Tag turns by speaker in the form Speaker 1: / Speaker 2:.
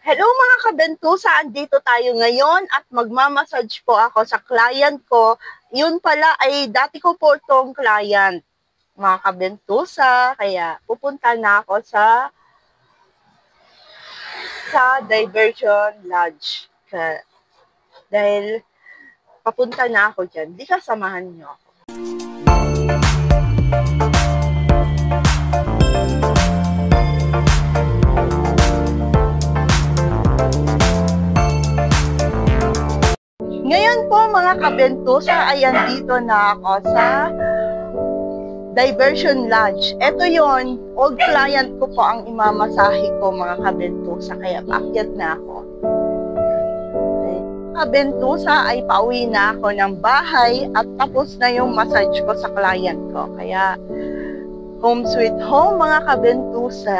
Speaker 1: Hello mga kabentusa, andito tayo ngayon at magmamassage po ako sa client ko. Yun pala ay dati ko po itong client, mga kabentusa. Kaya pupunta na ako sa Diversion Lodge. Dahil papunta na ako dyan. Di kasamahan niyo ako. Ngayon po mga kabentusa, ay andito na ako sa Diversion Lodge. Ito yon, old client ko po ang imamasahe ko mga kabentusa, kaya paakyat na ako. Kabentusa ay pauwi na ako ng bahay at tapos na yung massage ko sa client ko. Kaya home sweet home mga kabentusa.